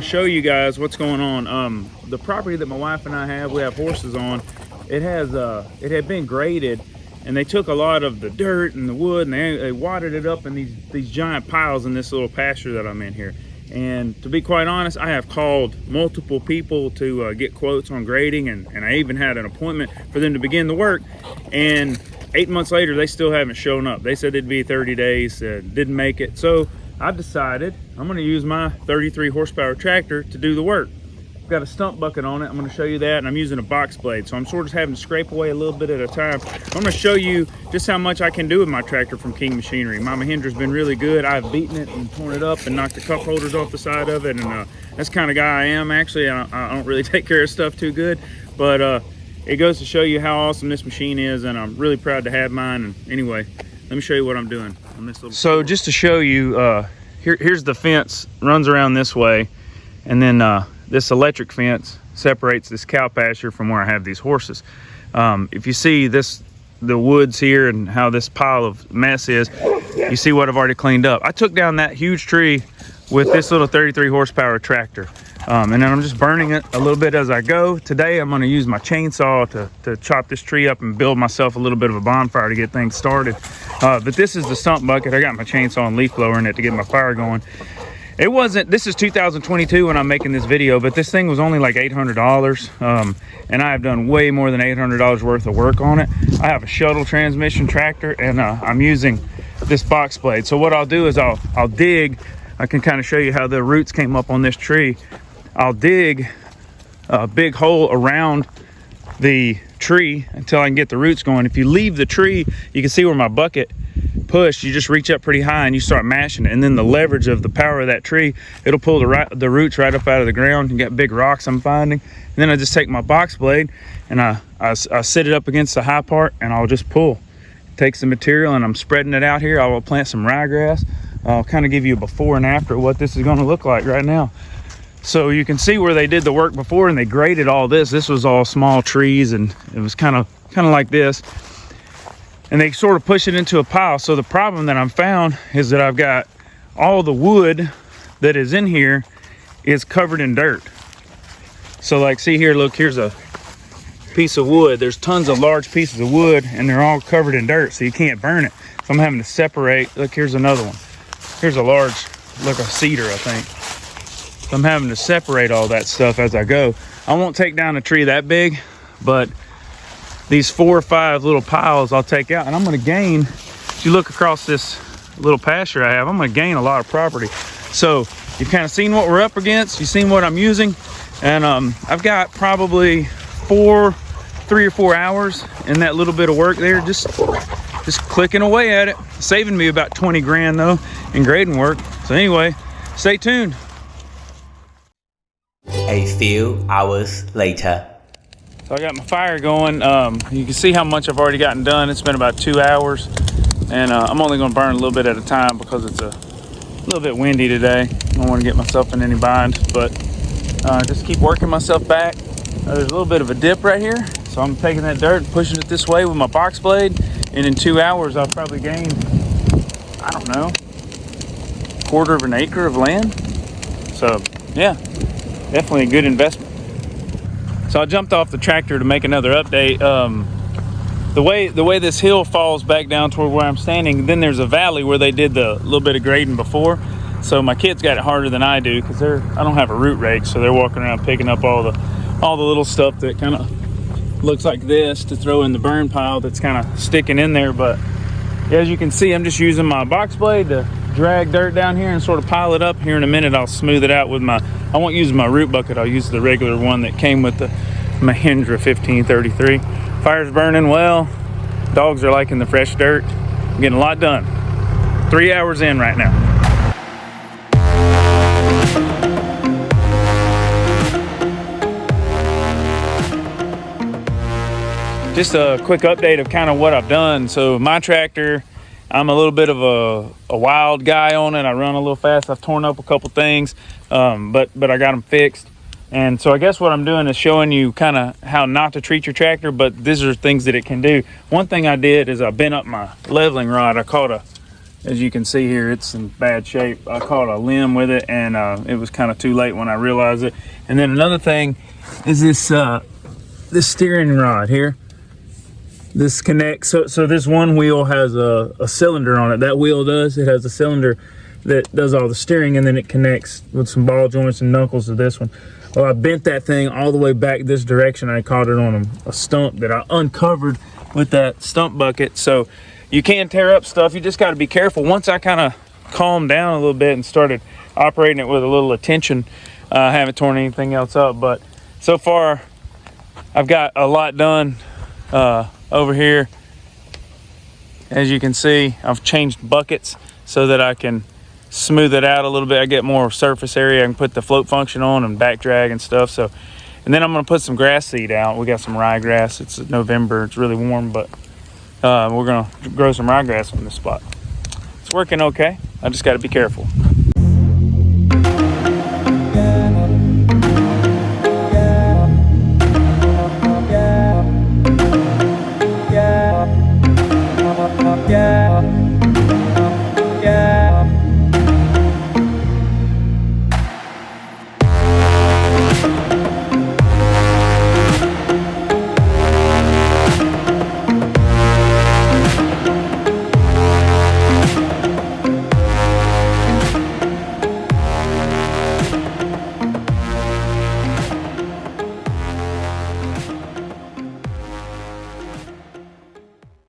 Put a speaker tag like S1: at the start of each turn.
S1: to show you guys what's going on. The property that my wife and I have, we have horses on. It had been graded, and they took a lot of the dirt and the wood, and they wadded it up in these giant piles in this little pasture that I'm in here. And to be quite honest, I have called multiple people to get quotes on grading, and I even had an appointment for them to begin the work. And 8 months later, they still haven't shown up. They said it'd be 30 days, didn't make it. So I've decided I'm going to use my 33 horsepower tractor to do the work. I've got a stump bucket on it. I'm going to show you that, and I'm using a box blade, so I'm sort of having to scrape away a little bit at a time. I'm going to show you just how much I can do with my tractor from King Machinery. My Mahindra's been really good. I've beaten it and torn it up and knocked the cup holders off the side of it, and that's the kind of guy I am. Actually, I don't really take care of stuff too good, but it goes to show you how awesome this machine is, and I'm really proud to have mine. And anyway, let me show you what I'm doing on this little. So just to show you, here's the fence, runs around this way, and then this electric fence separates this cow pasture from where I have these horses. If you see the woods here and how this pile of mess is, you see what I've already cleaned up. I took down that huge tree with this little 33 horsepower tractor. And then I'm just burning it a little bit as I go. Today I'm going to use my chainsaw to chop this tree up and build myself a little bit of a bonfire to get things started. But this is the stump bucket. I got my chainsaw and leaf blower in it to get my fire going. It wasn't, this is 2022 when I'm making this video, but this thing was only like $800. And I have done way more than $800 worth of work on it. I have a shuttle transmission tractor, and I'm using this box blade. So what I'll do is I'll dig. I can kind of show you how the roots came up on this tree. I'll dig a big hole around the tree until I can get the roots going. If you leave the tree, you can see where my bucket pushed. You just reach up pretty high and you start mashing it, and then the leverage of the power of that tree, it'll pull the roots right up out of the ground. You got big rocks I'm finding, and then I just take my box blade and I sit it up against the high part, and I'll just pull. Take some material, and I'm spreading it out here. I will plant some ryegrass. I'll kind of give you a before and after what this is going to look like right now. So you can see where they did the work before, and they graded all this. This was all small trees, and it was kind of like this. And they sort of push it into a pile. So the problem that I've found is that I've got all the wood that is in here is covered in dirt. So like, see here, look, here's a piece of wood. There's tons of large pieces of wood, and they're all covered in dirt, so you can't burn it. So I'm having to separate. Look, here's another one. Here's a large, like a cedar, I think. So I'm having to separate all that stuff as I go. I won't take down a tree that big, but these 4 or 5 little piles I'll take out, and I'm going to gain, if you look across this little pasture I have, I'm going to gain a lot of property. So you've kind of seen what we're up against. You've seen what I'm using, and I've got probably 3 or 4 hours in that little bit of work there, just clicking away at it, saving me about 20 grand though in grading work. So anyway, stay tuned.
S2: A few hours later.
S1: So I got my fire going. You can see how much I've already gotten done. It's been about 2 hours, and I'm only going to burn a little bit at a time because it's a little bit windy today. I don't want to get myself in any bind, but just keep working myself back. There's a little bit of a dip right here, so I'm taking that dirt and pushing it this way with my box blade, and in 2 hours I'll probably gain, I don't know, 1/4 of an acre of land. So yeah, definitely a good investment. So I jumped off the tractor to make another update. The way this hill falls back down toward where I'm standing, then there's a valley where they did the little bit of grading before. So my kids got it harder than I do because I don't have a root rake, so they're walking around picking up all the little stuff that kind of looks like this to throw in the burn pile that's kind of sticking in there. But as you can see, I'm just using my box blade to drag dirt down here and sort of pile it up. Here in a minute I'll smooth it out with I won't use my root bucket. I'll use the regular one that came with the Mahindra 1533. Fire's burning well. Dogs are liking the fresh dirt. I'm getting a lot done. 3 hours in right now. Just a quick update of kind of what I've done. So my tractor, I'm a little bit of a wild guy on it. I run a little fast. I've torn up a couple things, but I got them fixed. And so I guess what I'm doing is showing you kind of how not to treat your tractor, but these are things that it can do. One thing I did is I bent up my leveling rod. I caught a As you can see here, it's in bad shape. I caught a limb with it, and it was kind of too late when I realized it. And then another thing is this this steering rod here. This connects, so this one wheel has a cylinder on it. That wheel does. It has a cylinder that does all the steering, and then it connects with some ball joints and knuckles to this one. Well, I bent that thing all the way back this direction. I caught it on a stump that I uncovered with that stump bucket. So you can tear up stuff. You just got to be careful. Once I kind of calmed down a little bit and started operating it with a little attention, I haven't torn anything else up. But so far, I've got a lot done over here. As you can see, I've changed buckets so that I can smooth it out a little bit. I get more surface area. I can put the float function on and back drag and stuff. So, and then I'm gonna put some grass seed out. We got some ryegrass. It's November. It's really warm, but we're gonna grow some ryegrass on this spot. It's working okay. I just got to be careful.